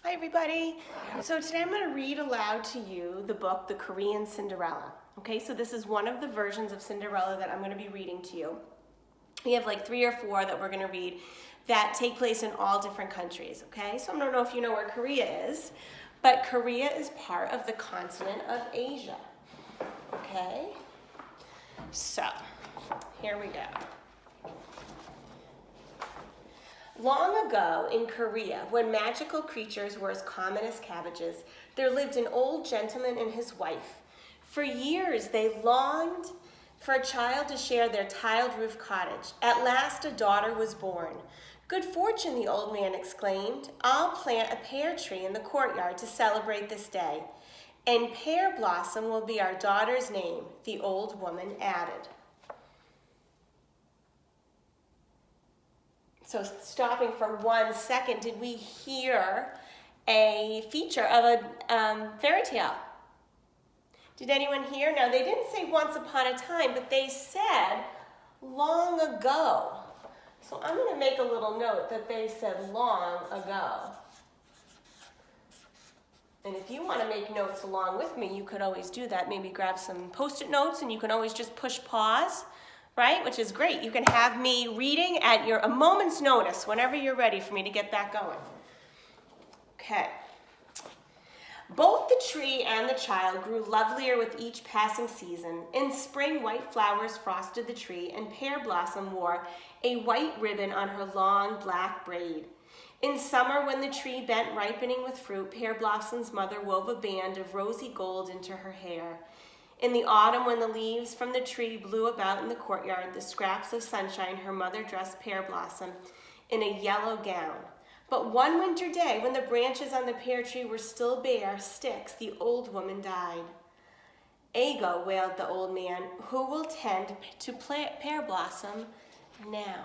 Hi everybody. So today I'm going to read aloud to you the book, The Korean Cinderella. Okay, so this is one of the versions of Cinderella that I'm going to be reading to you. We have like 3 or 4 that we're going to read that take place in all different countries, okay? So I don't know if you know where Korea is, but Korea is part of the continent of Asia, okay? So, here we go. Long ago in Korea, when magical creatures were as common as cabbages, there lived an old gentleman and his wife. For years, they longed for a child to share their tiled roof cottage. At last, a daughter was born. Good fortune, the old man exclaimed. I'll plant a pear tree in the courtyard to celebrate this day. And Pear Blossom will be our daughter's name, the old woman added. So stopping for 1 second, did we hear a feature of a fairy tale? Did anyone hear? Now, they didn't say once upon a time, but they said long ago. So I'm going to make a little note that they said long ago. And if you want to make notes along with me, you could always do that. Maybe grab some Post-it notes, and you can always just push pause. Right, which is great. You can have me reading at a moment's notice whenever you're ready for me to get that going. Okay. Both the tree and the child grew lovelier with each passing season. In spring, white flowers frosted the tree, and Pear Blossom wore a white ribbon on her long black braid. In summer, when the tree bent ripening with fruit, Pear Blossom's mother wove a band of rosy gold into her hair. In the autumn, when the leaves from the tree blew about in the courtyard, the scraps of sunshine, her mother dressed Pear Blossom in a yellow gown. But one winter day, when the branches on the pear tree were still bare sticks, the old woman died. Ego, wailed the old man, who will tend to Pear Blossom now?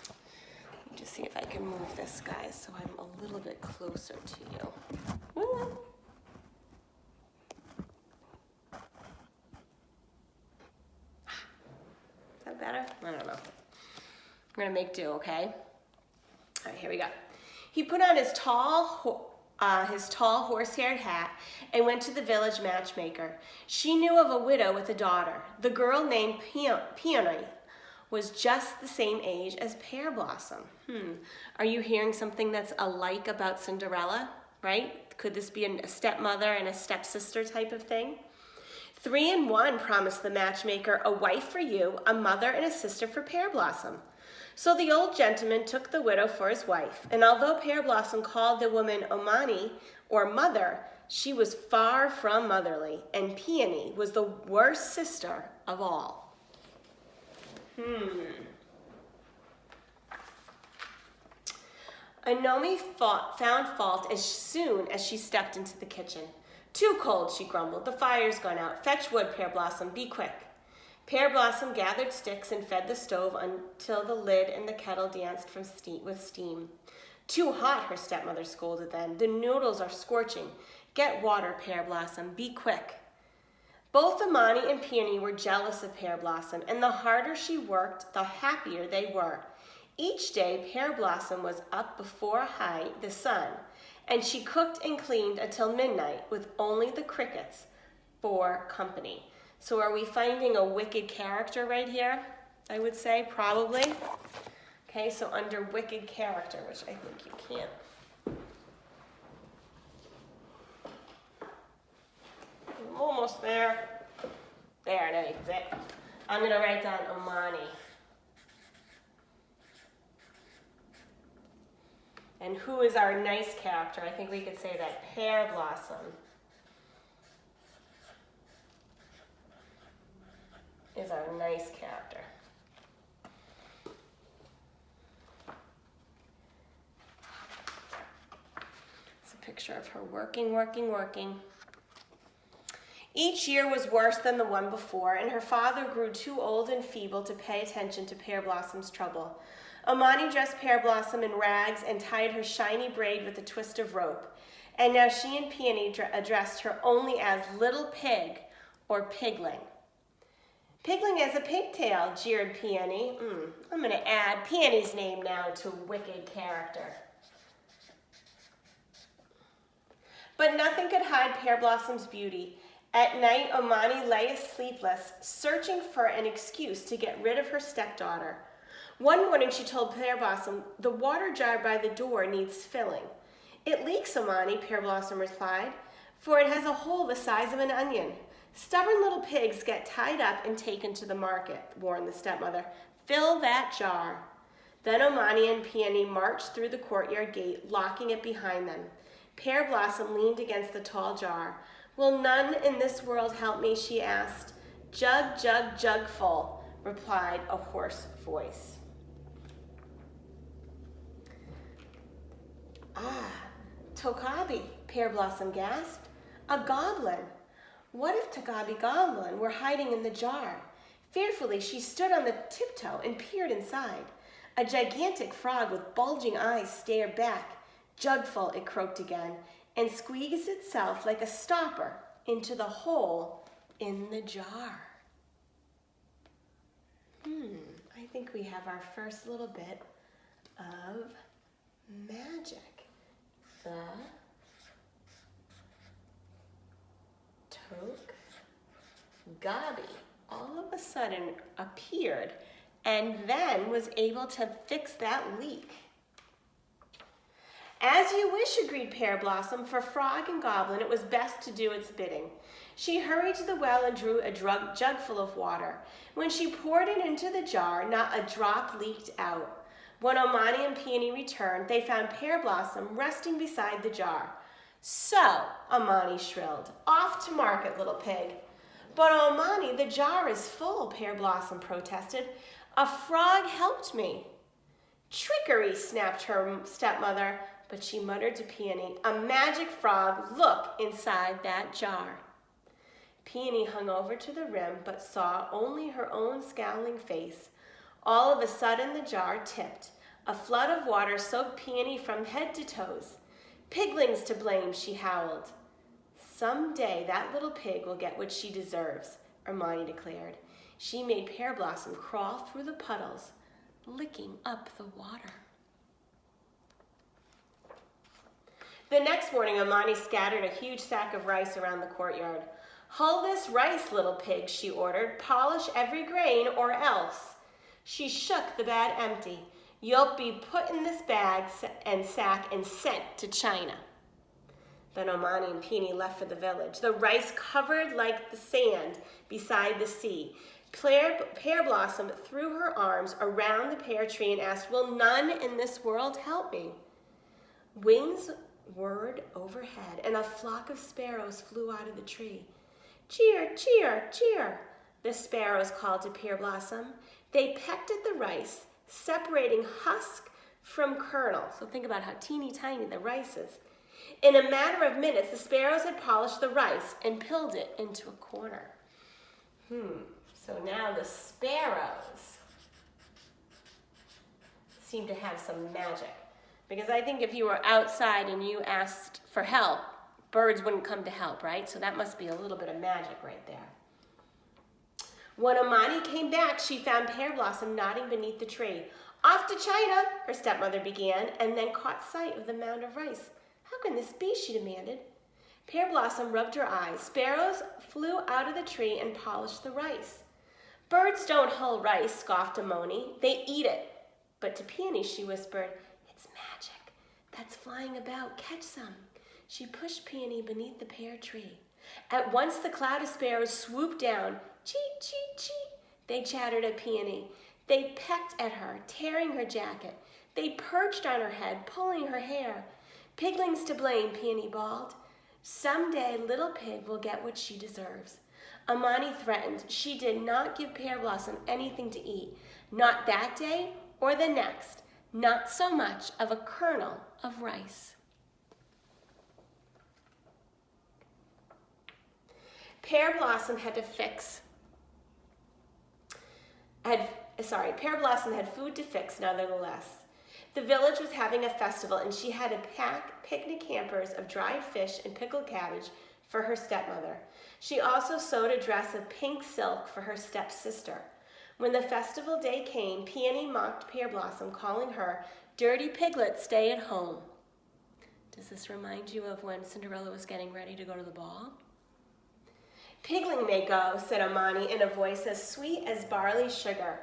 Let me just see if I can move this, guys, so I'm a little bit closer to you. Woo. Better? I don't know. I'm going to make do, okay? All right, here we go. He put on his tall horse-haired hat and went to the village matchmaker. She knew of a widow with a daughter. The girl named Peony was just the same age as Pear Blossom. Are you hearing something that's alike about Cinderella, right? Could this be a stepmother and a stepsister type of thing? 3 in 1, promised the matchmaker, a wife for you, a mother and a sister for Pear Blossom. So the old gentleman took the widow for his wife, and although Pear Blossom called the woman Omani, or mother, she was far from motherly, and Peony was the worst sister of all. Anomi found fault as soon as she stepped into the kitchen. Too cold, she grumbled. The fire's gone out. Fetch wood, Pear Blossom. Be quick. Pear Blossom gathered sticks and fed the stove until the lid and the kettle danced with steam. Too hot, her stepmother scolded then. The noodles are scorching. Get water, Pear Blossom. Be quick. Both Amani and Peony were jealous of Pear Blossom, and the harder she worked, the happier they were. Each day, Pear Blossom was up before the sun, and she cooked and cleaned until midnight with only the crickets for company. So are we finding a wicked character right here? I would say probably. Okay, so under wicked character, which I think you can't. I'm almost there. There, that's it. I'm gonna write down Amani. And who is our nice character? I think we could say that Pear Blossom is our nice character. It's a picture of her working. Each year was worse than the one before, and her father grew too old and feeble to pay attention to Pear Blossom's trouble. Amani dressed Pear Blossom in rags and tied her shiny braid with a twist of rope. And now she and Peony addressed her only as Little Pig or Pigling. Pigling has a pigtail, jeered Peony. I'm going to add Peony's name now to wicked character. But nothing could hide Pear Blossom's beauty. At night, Omani lay sleepless, searching for an excuse to get rid of her stepdaughter. One morning she told Pear Blossom, "The water jar by the door needs filling." "It leaks, Omani," Pear Blossom replied, "for it has a hole the size of an onion." "Stubborn little pigs get tied up and taken to the market," warned the stepmother. "Fill that jar." Then Omani and Peony marched through the courtyard gate, locking it behind them. Pear Blossom leaned against the tall jar. "Will none in this world help me?" she asked. "Jug, jug, jug full," replied a hoarse voice. "Ah, Tokabi," Pear Blossom gasped. "A goblin." What if Tokabi Goblin were hiding in the jar? Fearfully, she stood on the tiptoe and peered inside. A gigantic frog with bulging eyes stared back. "Jugful," it croaked again, and squeezed itself like a stopper into the hole in the jar. I think we have our first little bit of magic. The Tokabi all of a sudden appeared and then was able to fix that leak. "As you wish," agreed Pear Blossom. For Frog and Goblin, it was best to do its bidding. She hurried to the well and drew a jug full of water. When she poured it into the jar, not a drop leaked out. When Omani and Peony returned, they found Pear Blossom resting beside the jar. "So," Omani shrilled, "off to market, little pig." "But Omani, the jar is full," Pear Blossom protested. "A frog helped me." "Trickery," snapped her stepmother, but she muttered to Peony, "A magic frog, look inside that jar." Peony hung over to the rim, but saw only her own scowling face. All of a sudden, the jar tipped. A flood of water soaked Peony from head to toes. "Piglings to blame," she howled. "Someday that little pig will get what she deserves," Hermione declared. She made Pear Blossom crawl through the puddles, licking up the water. The next morning, Hermione scattered a huge sack of rice around the courtyard. "Hull this rice, little pig," she ordered. "Polish every grain or else." She shook the bag empty. "You'll be put in this bag and sack and sent to China." Then Omani and Peony left for the village, the rice covered like the sand beside the sea. Pear Blossom threw her arms around the pear tree and asked, "Will none in this world help me?" Wings whirred overhead, and a flock of sparrows flew out of the tree. "Cheer, cheer, cheer," the sparrows called to Pear Blossom. They pecked at the rice, separating husk from kernel. So think about how teeny tiny the rice is. In a matter of minutes, the sparrows had polished the rice and peeled it into a corner. So now the sparrows seem to have some magic. Because I think if you were outside and you asked for help, birds wouldn't come to help, right? So that must be a little bit of magic right there. When Amani came back, she found Pear Blossom nodding beneath the tree. "Off to China," her stepmother began, and then caught sight of the mound of rice. "How can this be?" she demanded. Pear Blossom rubbed her eyes. Sparrows flew out of the tree and polished the rice. "Birds don't hull rice," scoffed Amoni. "They eat it." But to Peony she whispered, "It's magic. That's flying about. Catch some." She pushed Peony beneath the pear tree. At once the cloud of sparrows swooped down. "Cheep, cheep, cheep," they chattered at Peony. They pecked at her, tearing her jacket. They perched on her head, pulling her hair. "Piglings to blame," Peony bawled. "Someday little pig will get what she deserves." Amani threatened. She did not give Pear Blossom anything to eat. Not that day or the next. Not so much of a kernel of rice. Pear Blossom had food to fix nevertheless. The village was having a festival, and she had to pack picnic hampers of dried fish and pickled cabbage for her stepmother. She also sewed a dress of pink silk for her stepsister. When the festival day came, Peony mocked Pear Blossom, calling her "dirty piglet, stay at home." Does this remind you of when Cinderella was getting ready to go to the ball? Pigling may go, said Amani in a voice as sweet as barley sugar,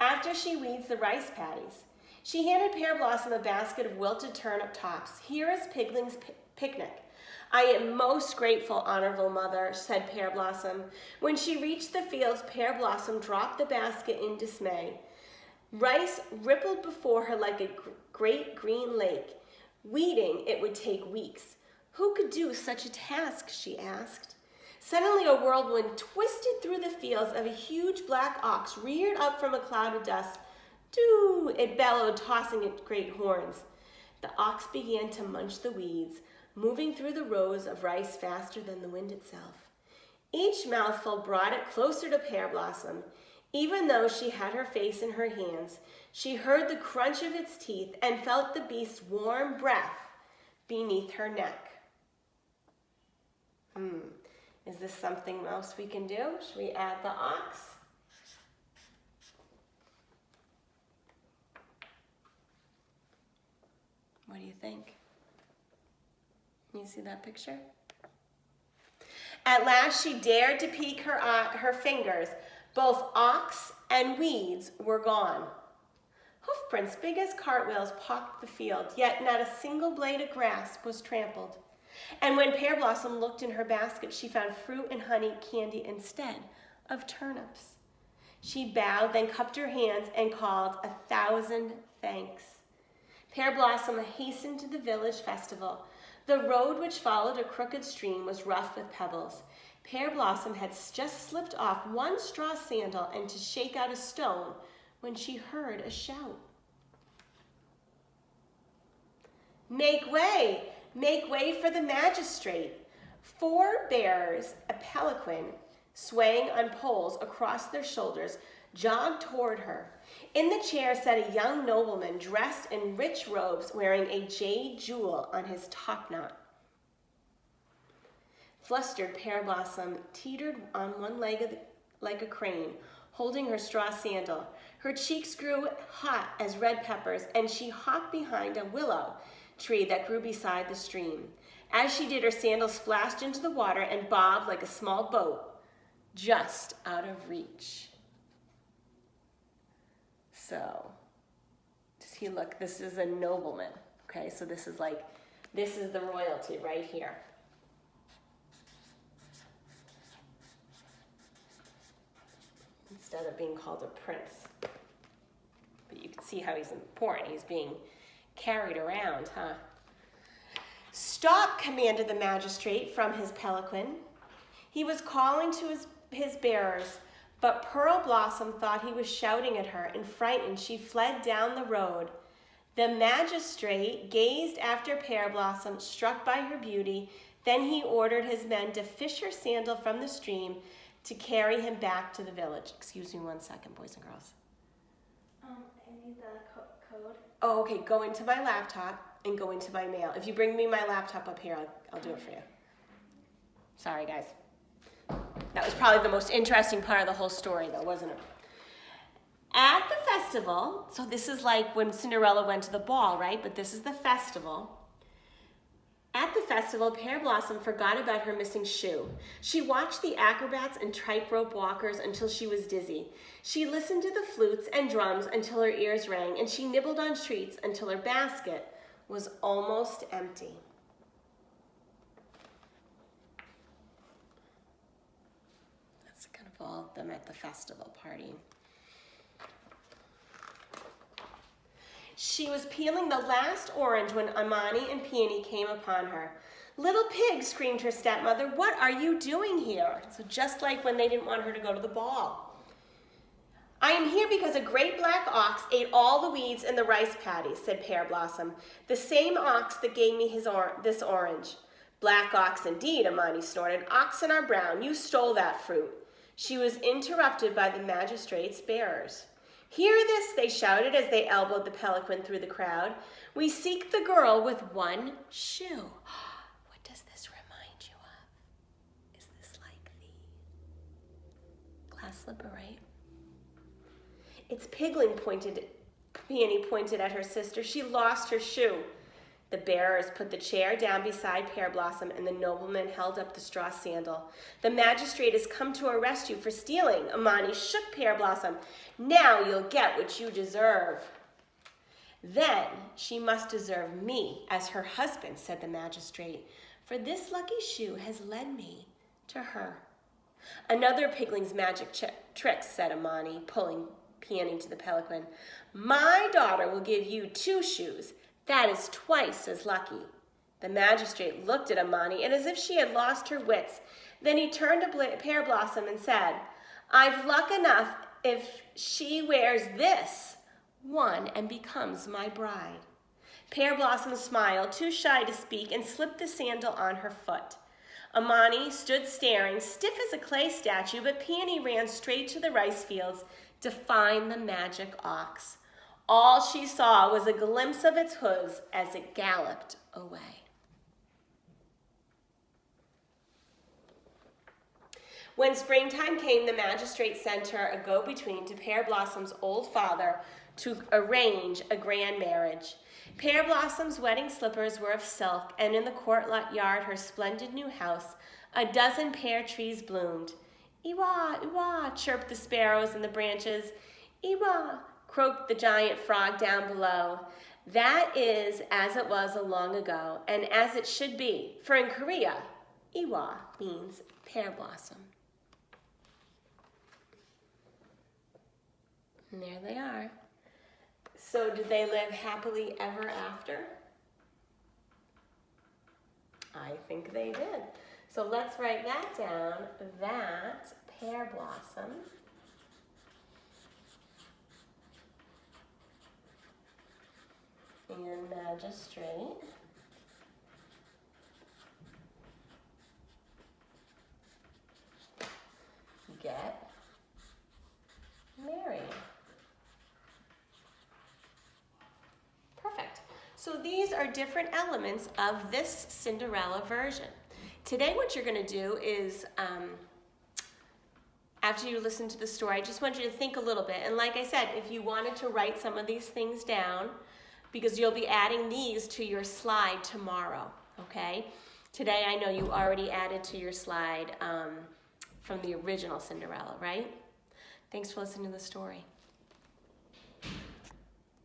after she weeds the rice paddies. She handed Pear Blossom a basket of wilted turnip tops. Here is Pigling's picnic. I am most grateful, honorable mother, said Pear Blossom. When she reached the fields, Pear Blossom dropped the basket in dismay. Rice rippled before her like a great green lake. Weeding it would take weeks. Who could do such a task, she asked. Suddenly a whirlwind twisted through the fields of a huge black ox reared up from a cloud of dust. Doo! It bellowed, tossing its great horns. The ox began to munch the weeds, moving through the rows of rice faster than the wind itself. Each mouthful brought it closer to Pear Blossom. Even though she had her face in her hands, she heard the crunch of its teeth and felt the beast's warm breath beneath her neck. Is this something else we can do? Should we add the ox? What do you think? Can you see that picture? At last she dared to peek her fingers. Both ox and weeds were gone. Hoofprints big as cartwheels pocked the field, yet not a single blade of grass was trampled. And when Pear Blossom looked in her basket, she found fruit and honey candy instead of turnips. She bowed, then cupped her hands and called 1,000 thanks. Pear Blossom hastened to the village festival. The road which followed a crooked stream was rough with pebbles. Pear Blossom had just slipped off one straw sandal and to shake out a stone when she heard a shout. Make way! Make way for the magistrate. 4 bearers, a palanquin, swaying on poles across their shoulders, jogged toward her. In the chair sat a young nobleman dressed in rich robes, wearing a jade jewel on his topknot. Flustered Pear Blossom teetered on one leg like a crane, holding her straw sandal. Her cheeks grew hot as red peppers, and she hopped behind a willow tree that grew beside the stream. As she did, her sandal splashed into the water and bobbed like a small boat, just out of reach. So, does he look? This is a nobleman, okay? So this is the royalty right here. Instead of being called a prince. But you can see how he's important. He's being carried around, huh? Stop, commanded the magistrate from his palanquin. He was calling to his bearers, but Pearl Blossom thought he was shouting at her, and frightened, she fled down the road. The magistrate gazed after Pear Blossom, struck by her beauty. Then he ordered his men to fish her sandal from the stream to carry him back to the village. Excuse me 1 second, boys and girls. I need the code. Oh, okay, go into my laptop and go into my mail. If you bring me my laptop up here, I'll do it for you. Sorry, guys. That was probably the most interesting part of the whole story, though, wasn't it? At the festival, so this is like when Cinderella went to the ball, right? But this is the festival. At the festival, Pear Blossom forgot about her missing shoe. She watched the acrobats and tightrope walkers until she was dizzy. She listened to the flutes and drums until her ears rang, and she nibbled on treats until her basket was almost empty. That's kind of all of them at the festival party. She was peeling the last orange when Amani and Peony came upon her. "Little pig," screamed her stepmother, "what are you doing here?" So just like when they didn't want her to go to the ball. "I am here because a great black ox ate all the weeds in the rice paddies," said Pear Blossom. "The same ox that gave me this orange." "Black ox indeed," Amani snorted. "Oxen are brown. You stole that fruit." She was interrupted by the magistrate's bearers. "Hear this," they shouted as they elbowed the palanquin through the crowd. "We seek the girl with one shoe." What does this remind you of? Is this like the glass slipper, right? It's Pigling, Peony pointed at her sister. "She lost her shoe." The bearers put the chair down beside Pear Blossom, and the nobleman held up the straw sandal. The magistrate has come to arrest you for stealing. Amani shook Pear Blossom. Now you'll get what you deserve. Then she must deserve me as her husband, said the magistrate, for this lucky shoe has led me to her. Another pigling's magic trick, said Amani, pulling Peony to the pelican. My daughter will give you 2 shoes. That is twice as lucky. The magistrate looked at Amani and as if she had lost her wits. Then he turned to Pear Blossom and said, I've luck enough if she wears this one and becomes my bride. Pear Blossom smiled, too shy to speak, and slipped the sandal on her foot. Amani stood staring, stiff as a clay statue, but Peony ran straight to the rice fields to find the magic ox. All she saw was a glimpse of its hooves as it galloped away. When springtime came, the magistrate sent her a go-between to Pear Blossom's old father to arrange a grand marriage. Pear Blossom's wedding slippers were of silk, and in the courtyard her splendid new house, a dozen pear trees bloomed. Ewa, ewa, chirped the sparrows in the branches. Ewa, croaked the giant frog down below. That is as it was long ago, and as it should be, for in Korea, Ewa means pear blossom. And there they are. So did they live happily ever after? I think they did. So let's write that down, that pear blossom and magistrate get married. Perfect. So these are different elements of this Cinderella version. Today what you're going to do is, after you listen to the story, I just want you to think a little bit. And like I said, if you wanted to write some of these things down, because you'll be adding these to your slide tomorrow, okay? Today I know you already added to your slide from the original Cinderella, right? Thanks for listening to the story.